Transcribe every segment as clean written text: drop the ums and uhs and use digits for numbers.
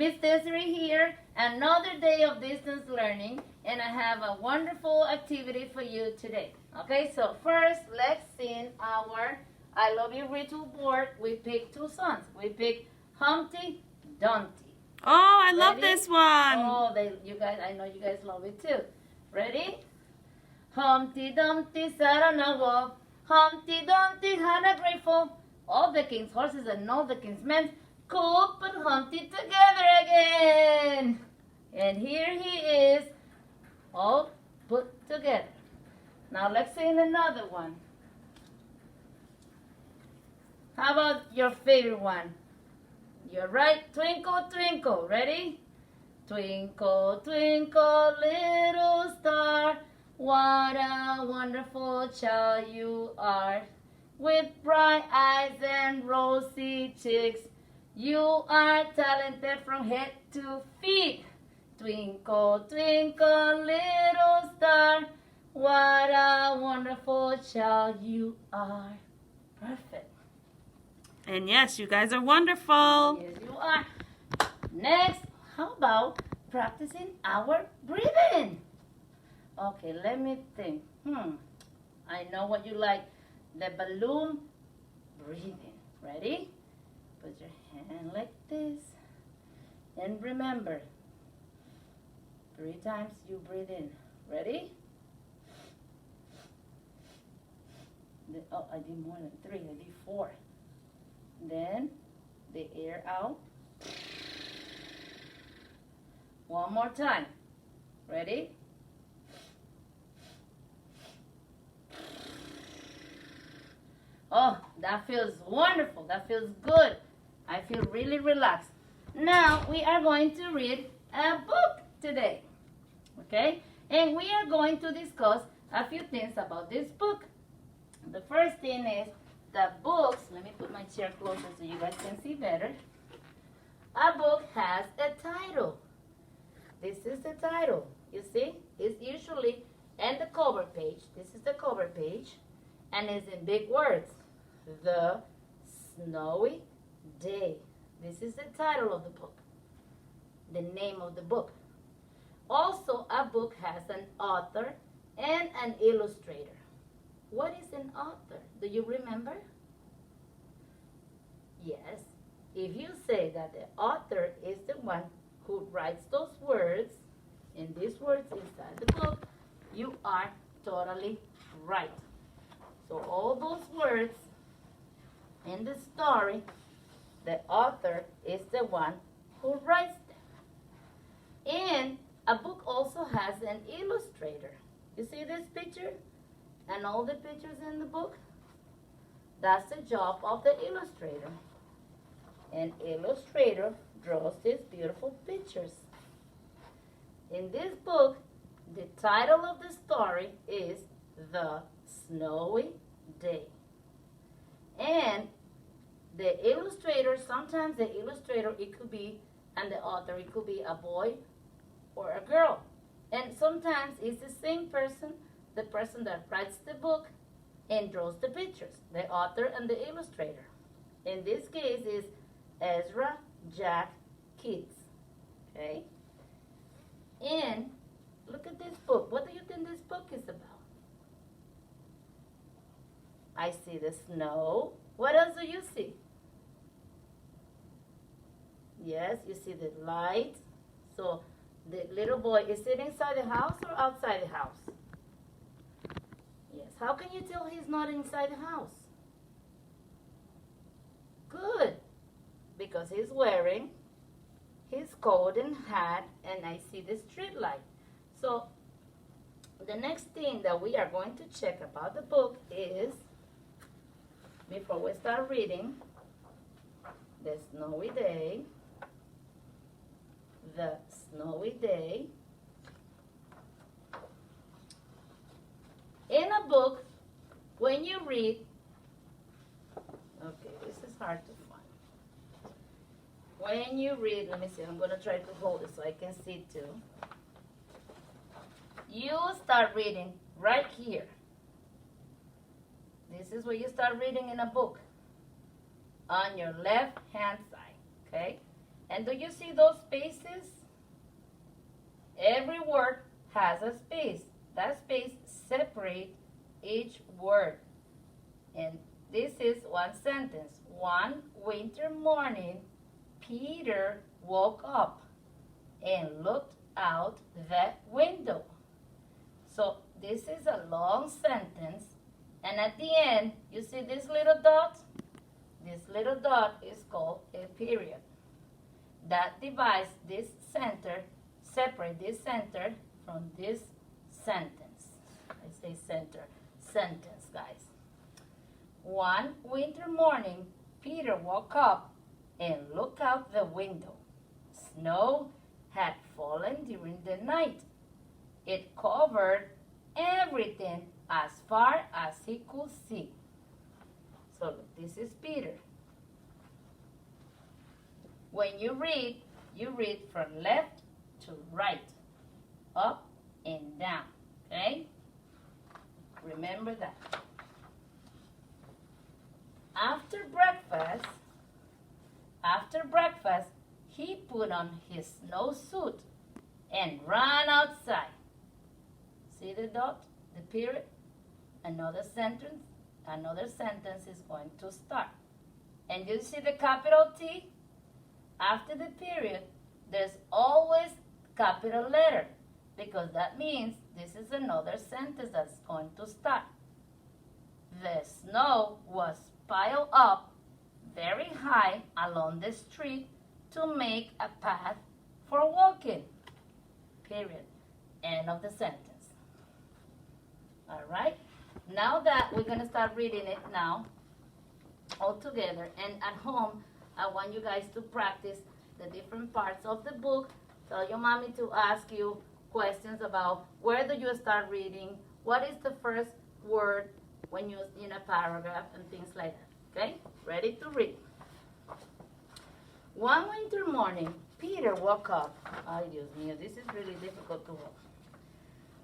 Miss Desiree here, another day of distance learning, and I have a wonderful activity for you today. Okay, so first let's sing our I Love You ritual board. We pick two songs. We pick Humpty Dumpty. Oh, I love Ready? this one. Oh, you guys, I know you guys love it too. Ready? Humpty Dumpty sat on a wall. Humpty Dumpty had a great fall. All the king's horses and all the king's men could put Humpty together again. And here he is, all put together. Now let's sing another one. How about your favorite one? You're right, Twinkle, Twinkle. Ready? Twinkle, twinkle, little star, what a wonderful child you are. With bright eyes and rosy cheeks, you are talented from head to feet. Twinkle, twinkle, little star, what a wonderful child you are. Perfect. And yes, you guys are wonderful. Yes, you are. Next, how about practicing our breathing? Okay, let me think. I know what you like. The balloon breathing. Ready? Put your hand like this. And remember, 3 times you breathe in. Ready? Oh, I did more than 3. I did 4. Then the air out. One more time. Ready? Oh, that feels wonderful. That feels good. I feel really relaxed. Now we are going to read a book today. Okay? And we are going to discuss a few things about this book. The first thing is the books. Let me put my chair closer so you guys can see better. A book has a title. This is the title. You see? It's usually in the cover page. This is the cover page. And it's in big words. The Snowy Day. This is the title of the book. The name of the book. Also, a book has an author and an illustrator. What is an author? Do you remember? Yes. If you say that the author is the one who writes those words, and these words inside the book, you are totally right. So all those words in the story, the author is the one who writes them. And a book also has an illustrator. You see this picture? And all the pictures in the book? That's the job of the illustrator. An illustrator draws these beautiful pictures. In this book, the title of the story is The Snowy Day. And the illustrator, sometimes the illustrator, it could be, and the author, it could be a boy or a girl. And sometimes it's the same person, the person that writes the book and draws the pictures, the author and the illustrator. In this case is Ezra Jack Keats. Okay? And look at this book. What do you think this book is about? I see the snow. What else do you see? Yes, you see the light. So the little boy, is it inside the house or outside the house? Yes. How can you tell he's not inside the house? Good. Because he's wearing his coat and hat, and I see the street light. So the next thing that we are going to check about the book is, before we start reading, The Snowy Day. The Snowy Day. In a book, when you read, okay, this is hard to find. When you read, let me see, I'm going to try to hold it so I can see too. You start reading right here. This is where you start reading in a book. On your left hand side, okay? And do you see those spaces? Every word has a space. That space separates each word. And this is one sentence. One winter morning, Peter woke up and looked out the window. So this is a long sentence. And at the end, you see this little dot? This little dot is called a period. That divides this center, separate this center from this sentence. I say center, sentence, guys. One winter morning, Peter woke up and looked out the window. Snow had fallen during the night. It covered everything as far as he could see. So look, this is Peter. When you read from left to right, up and down, okay? Remember that. After breakfast, he put on his snowsuit and ran outside. See the dot, the period? Another sentence is going to start. And you see the capital T? After the period, there's always capital letter because that means this is another sentence that's going to start. The snow was piled up very high along the street to make a path for walking. Period. End of the sentence. All right? Now that we're going to start reading it now all together, and at home, I want you guys to practice the different parts of the book. Tell your mommy to ask you questions about where do you start reading, what is the first word when you're in a paragraph, and things like that. Okay? Ready to read. One winter morning, Peter woke up. Ay, Dios mío, this is really difficult to walk.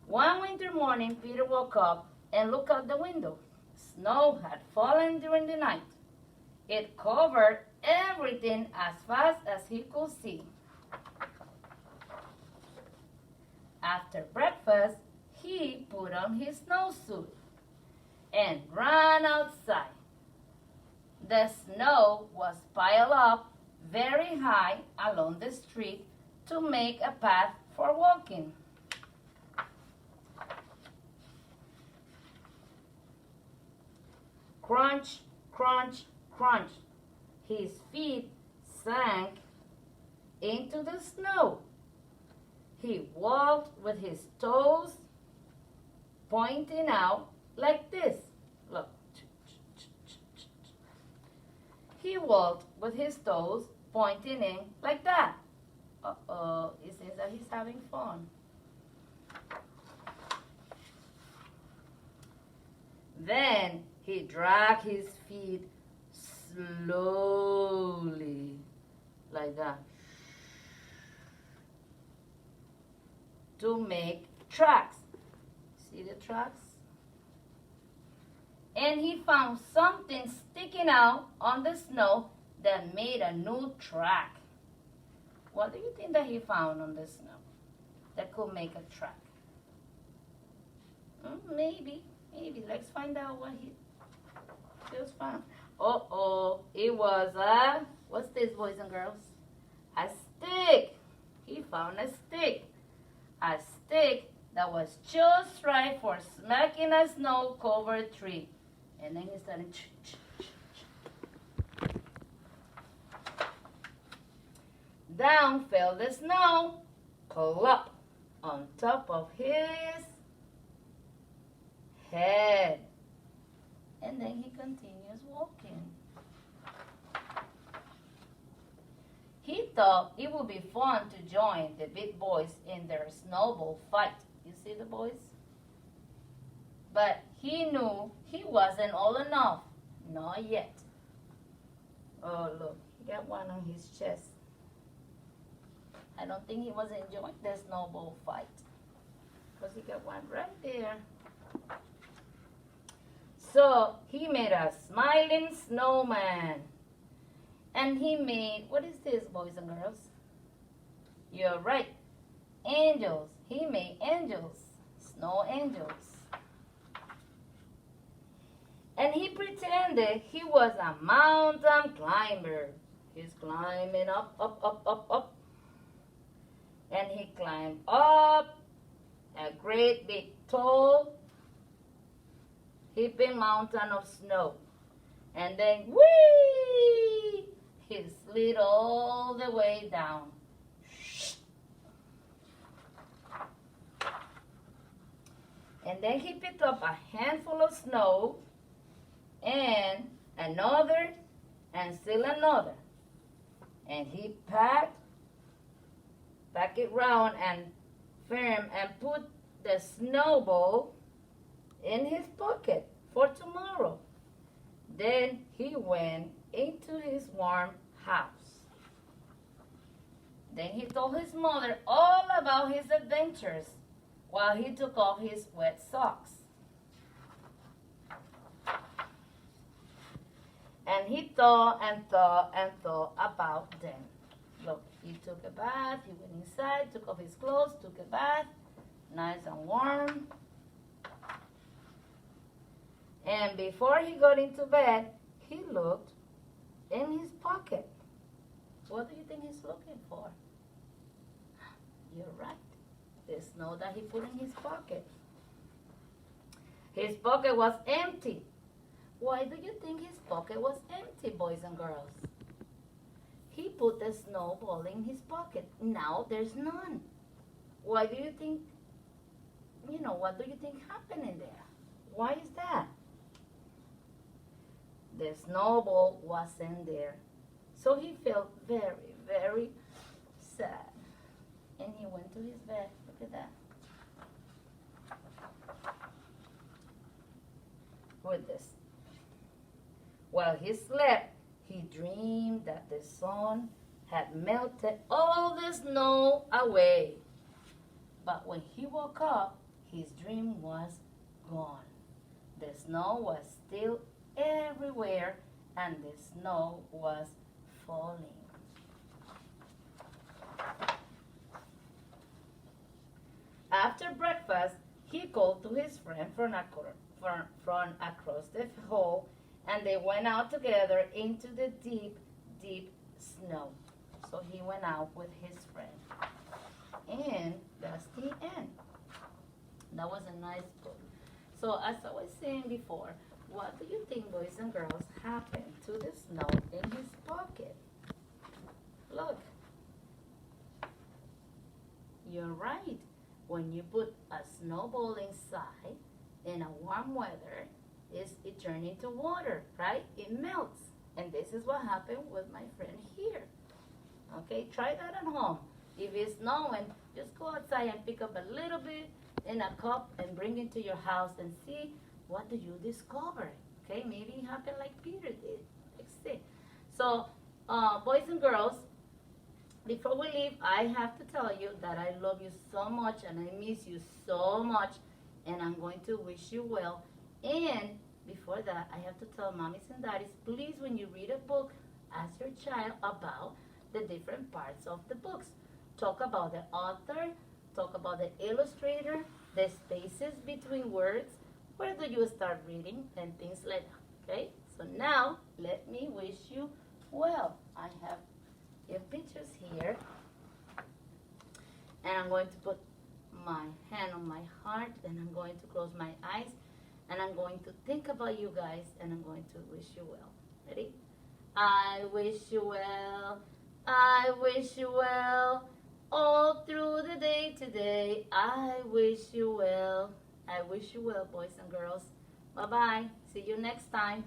One winter morning, Peter woke up and looked out the window. Snow had fallen during the night. It covered everything as fast as he could see. After breakfast, he put on his snowsuit and ran outside. The snow was piled up very high along the street to make a path for walking. Crunch, crunch, crunch. His feet sank into the snow. He walked with his toes pointing out like this. Look. He walked with his toes pointing in like that. Uh-oh, it seems that he's having fun. Then he dragged his feet slowly, like that, to make tracks. See the tracks? And he found something sticking out on the snow that made a new track. What do you think that he found on the snow that could make a track? Maybe. Let's find out what he just found. Uh-oh, it was what's this, boys and girls? A stick. He found a stick. A stick that was just right for smacking a snow-covered tree. And then he started. Down fell the snow, plop, on top of his head. And then he continues walking. He thought it would be fun to join the big boys in their snowball fight. You see the boys? But he knew he wasn't old enough. Not yet. Oh, look. He got one on his chest. I don't think he was enjoying the snowball fight. Because he got one right there. So he made a smiling snowman. And he made, what is this, boys and girls? You're right. Angels. He made angels. Snow angels. And he pretended he was a mountain climber. He's climbing up, up, up, up, up. And he climbed up a great big tall heaping mountain of snow. And then, whee! He slid all the way down. And then he picked up a handful of snow and another and still another. And he packed it round and firm and put the snowball in his pocket for tomorrow. Then he went into his warm house. Then he told his mother all about his adventures while he took off his wet socks. And he thought and thought and thought about them. Look, he took a bath, he went inside, took off his clothes, took a bath, nice and warm. And before he got into bed, he looked in his pocket. What do you think he's looking for? You're right. The snow that he put in his pocket. His pocket was empty. Why do you think his pocket was empty, boys and girls? He put the snowball in his pocket. Now there's none. Why do you think, what do you think happened in there? Why is that? The snowball wasn't there. So he felt very, very sad. And he went to his bed. Look at that. With this. While he slept, he dreamed that the sun had melted all the snow away. But when he woke up, his dream was gone. The snow was still everywhere, and the snow was falling. After breakfast, he called to his friend from across the hall, and they went out together into the deep, deep snow. So he went out with his friend. And that's the end. That was a nice book. So as I was saying before, what do you think, boys and girls, happened to the snow in his pocket? Look. You're right. When you put a snowball inside in a warm weather, it turns into water, right? It melts. And this is what happened with my friend here. Okay, try that at home. If it's snowing, just go outside and pick up a little bit in a cup and bring it to your house and see what do you discover. Okay, maybe it happened like Peter did. Let's see. So, boys and girls, before we leave, I have to tell you that I love you so much and I miss you so much, and I'm going to wish you well. And before that, I have to tell mommies and daddies, please, when you read a book, ask your child about the different parts of the books. Talk about the author, talk about the illustrator, the spaces between words, where do you start reading, and things like that, okay? So now, let me wish you well. I have your pictures here, and I'm going to put my hand on my heart, and I'm going to close my eyes, and I'm going to think about you guys, and I'm going to wish you well. Ready? I wish you well, I wish you well, all through the day today. I wish you well. I wish you well, boys and girls. Bye-bye. See you next time.